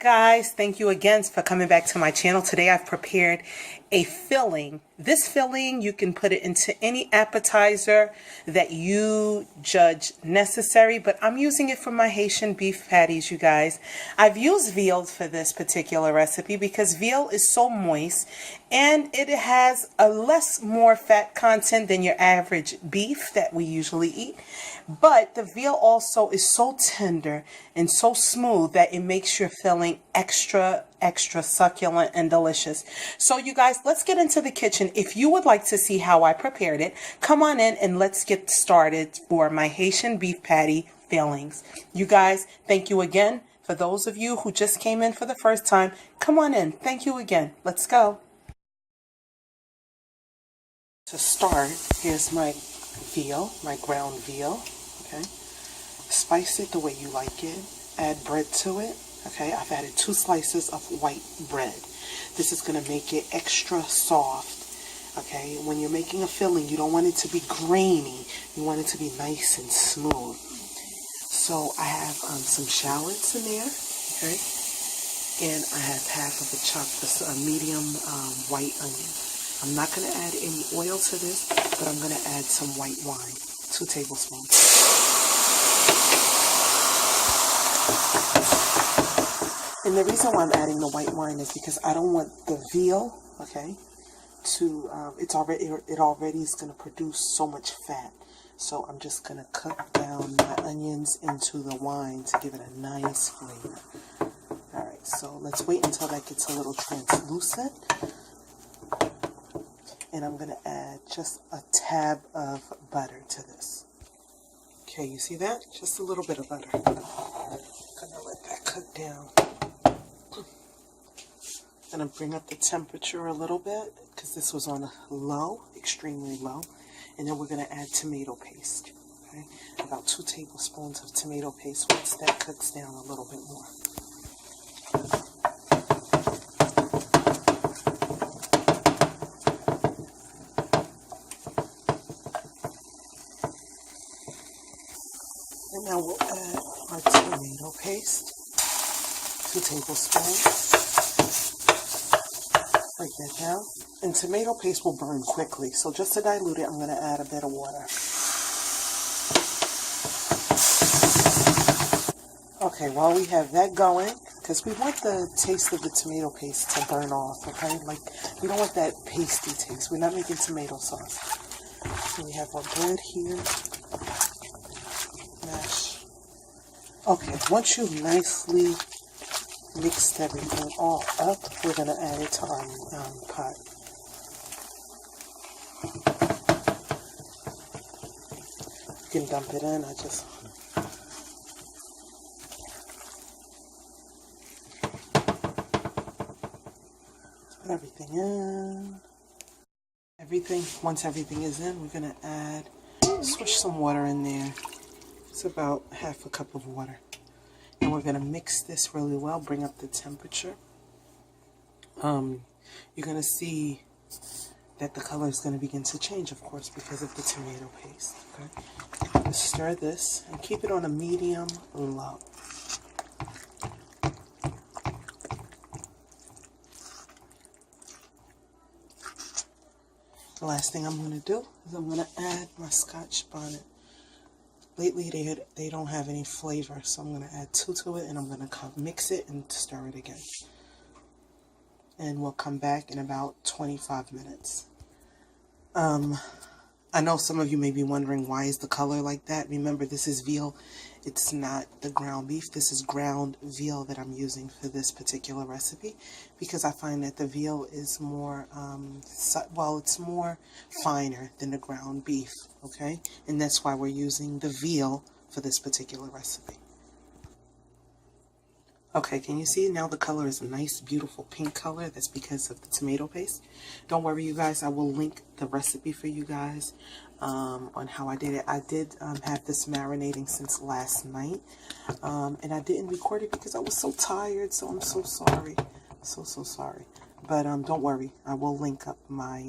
Guys, thank you again for coming back to my channel. Today I've prepared a filling. This filling, you can put it into any appetizer that you judge necessary, but I'm using it for my Haitian beef patties, you guys. I've used veal for this particular recipe because veal is so moist and it has a more fat content than your average beef that we usually eat. But the veal also is so tender and so smooth that it makes your filling extra succulent and delicious. So you guys, let's get into the kitchen. If you would like to see how I prepared it, come on in and let's get started for my Haitian beef patty fillings. You guys, thank you again. For those of you who just came in for the first time, come on in. Thank you again. Let's go. To start, here's my veal, my ground veal. Okay, spice it the way you like it. Add bread to it. Okay, I've added 2 slices of white bread. This is going to make it extra soft. Okay, when you're making a filling, you don't want it to be grainy. You want it to be nice and smooth. So I have some shallots in there. Okay, and I have half of a chopped medium white onion. I'm not going to add any oil to this, but I'm going to add some white wine, 2 tablespoons. And the reason why I'm adding the white wine is because I don't want the veal, okay, to, it already is going to produce so much fat. So I'm just going to cook down my onions into the wine to give it a nice flavor. Alright, so let's wait until that gets a little translucent. And I'm going to add just a tab of butter to this. Okay, you see that? Just a little bit of butter. I'm going to let that cook down. I'm going to bring up the temperature a little bit because this was on a low, extremely low. And then we're going to add tomato paste. Okay, about 2 tablespoons of tomato paste once that cooks down a little bit more. And now we'll add our tomato paste, 2 tablespoons. Break that down. And tomato paste will burn quickly, so just to dilute it, I'm going to add a bit of water. Okay, while we have that going, because we want the taste of the tomato paste to burn off, okay? Like, we don't want that pasty taste. We're not making tomato sauce. So we have our bread here. Mash. Okay, once you've nicely mixed everything all up, we're going to add it to our pot. You can dump it in. I just put everything in. Once everything is in, we're going to add, swish some water in there. It's about half a cup of water. And we're going to mix this really well, bring up the temperature. You're going to see that the color is going to begin to change, of course, because of the tomato paste. Okay? Just stir this and keep it on a medium low. The last thing I'm going to do is I'm going to add my Scotch bonnet. Lately, they don't have any flavor, so I'm going to add 2 to it, and I'm going to mix it and stir it again. And we'll come back in about 25 minutes. I know some of you may be wondering, why is the color like that? Remember, this is veal. It's not the ground beef. This is ground veal that I'm using for this particular recipe, because I find that the veal is more, it's more finer than the ground beef, okay? And that's why we're using the veal for this particular recipe. Okay, can you see now the color is a nice, beautiful pink color? That's because of the tomato paste. Don't worry, you guys. I will link the recipe for you guys on how I did it. I did have this marinating since last night, and I didn't record it because I was so tired, so I'm so sorry. So sorry. But don't worry. I will link up my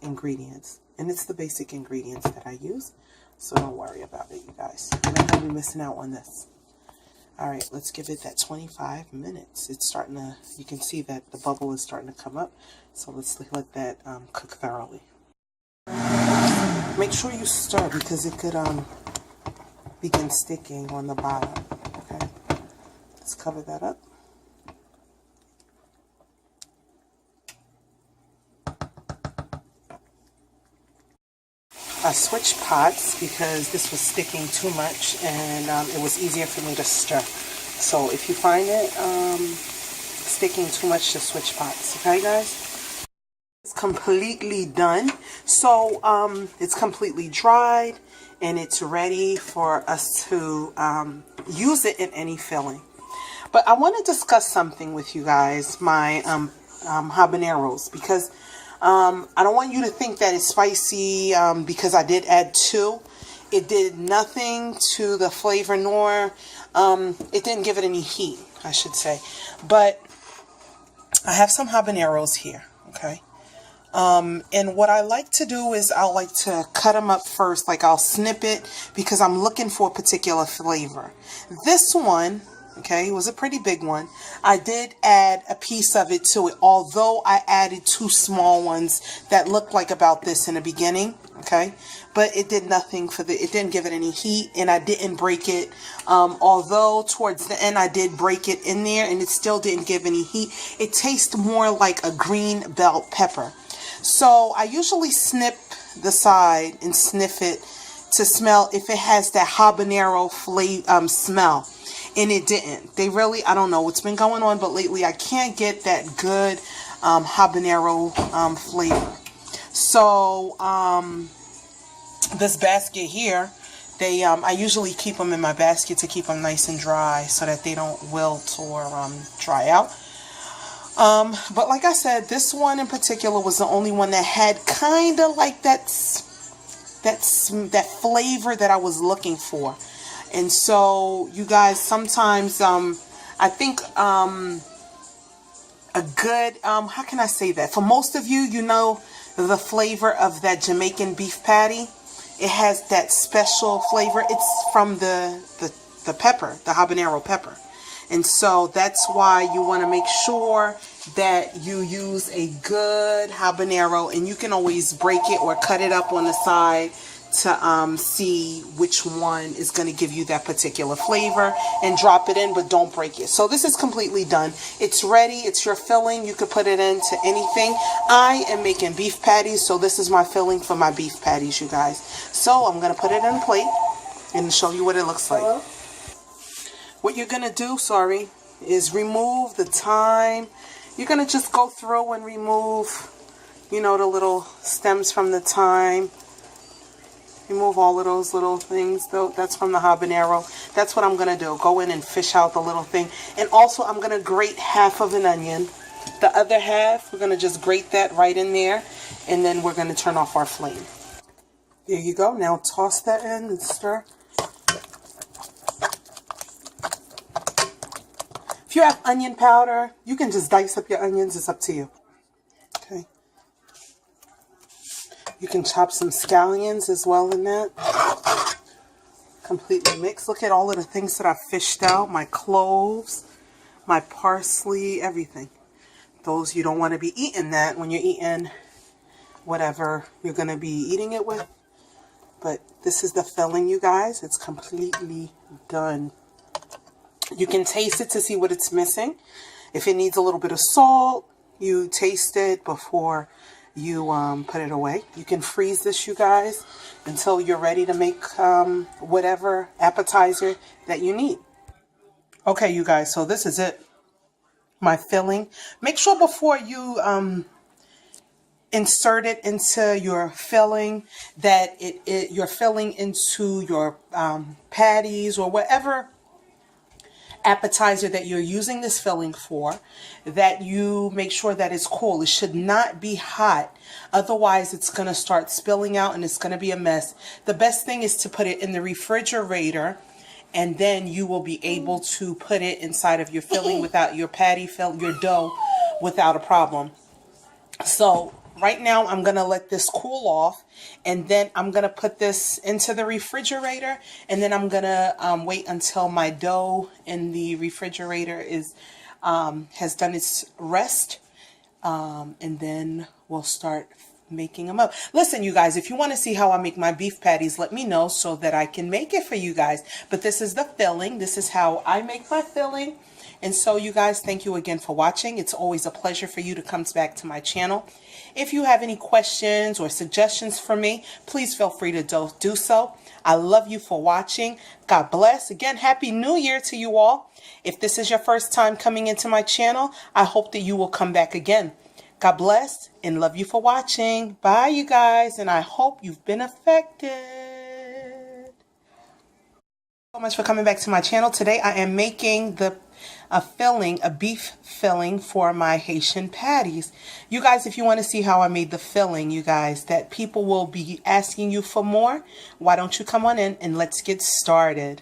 ingredients. And it's the basic ingredients that I use, so don't worry about it, you guys. You're not going to be missing out on this. All right, let's give it that 25 minutes. It's starting to, you can see that the bubble is starting to come up. So let's let that cook thoroughly. Make sure you stir because it could begin sticking on the bottom. Okay, let's cover that up. I switched pots because this was sticking too much and it was easier for me to stir. So if you find it sticking too much, just switch pots. Okay, guys? It's completely done. So it's completely dried and it's ready for us to use it in any filling. But I want to discuss something with you guys, my habaneros, because I don't want you to think that it's spicy because I did add 2. It did nothing to the flavor, nor it didn't give it any heat, I should say. But I have some habaneros here, okay? And what I like to do is I like to cut them up first, like I'll snip it because I'm looking for a particular flavor. This one, okay, it was a pretty big one. I did add a piece of it to it, although I added 2 small ones that looked like about this in the beginning, okay? But it did nothing for it didn't give it any heat, and I didn't break it. Although towards the end I did break it in there, and it still didn't give any heat. It tastes more like a green bell pepper. So I usually snip the side and sniff it to smell if it has that habanero flavor smell. And it didn't. They really, I don't know what's been going on, but lately I can't get that good habanero flavor. So this basket here, they I usually keep them in my basket to keep them nice and dry so that they don't wilt or dry out. But like I said, this one in particular was the only one that had kind of like that flavor that I was looking for. And so you guys, sometimes I think a good how can I say that, for most of you, you know the flavor of that Jamaican beef patty. It has that special flavor. It's from the pepper, the habanero pepper. And so that's why you want to make sure that you use a good habanero, and you can always break it or cut it up on the side to see which one is going to give you that particular flavor, and drop it in, but don't break it. So this is completely done. It's ready. It's your filling. You could put it into anything. I am making beef patties, so this is my filling for my beef patties, you guys. So I'm going to put it in a plate and show you what it looks like. Hello? What you're going to do, is remove the thyme. You're going to just go through and remove, you know, the little stems from the thyme. Remove all of those little things, though. That's from the habanero. That's what I'm going to do. Go in and fish out the little thing. And also, I'm going to grate half of an onion. The other half, we're going to just grate that right in there. And then we're going to turn off our flame. There you go. Now toss that in and stir. If you have onion powder, you can just dice up your onions. It's up to you. Okay. You can chop some scallions as well in that. Completely mix. Look at all of the things that I fished out. My cloves, my parsley, everything. Those, you don't want to be eating that when you're eating whatever you're going to be eating it with. But this is the filling, you guys. It's completely done. You can taste it to see what it's missing. If it needs a little bit of salt, you taste it before you put it away. You can freeze this, you guys, until you're ready to make whatever appetizer that you need. Okay, you guys, so this is it. My filling. Make sure before you insert it into your filling that you're filling into your patties or whatever appetizer that you're using this filling for, that you make sure that it's cool. It should not be hot. Otherwise, it's going to start spilling out and it's going to be a mess. The best thing is to put it in the refrigerator, and then you will be able to put it inside of your filling without your patty, your dough, without a problem. So Right now, I'm going to let this cool off, and then I'm going to put this into the refrigerator, and then I'm going to wait until my dough in the refrigerator is has done its rest, and then we'll start making them up. Listen, you guys, if you want to see how I make my beef patties, let me know so that I can make it for you guys. But this is the filling. This is how I make my filling. And so, you guys, thank you again for watching. It's always a pleasure for you to come back to my channel. If you have any questions or suggestions for me, please feel free to do so. I love you for watching. God bless. Again, Happy New Year to you all. If this is your first time coming into my channel, I hope that you will come back again. God bless and love you for watching. Bye, you guys, and I hope you've been affected. So much for coming back to my channel. Today I am making a beef filling for my Haitian patties. You guys, if you want to see how I made the filling, you guys, that people will be asking you for more, why don't you come on in and let's get started.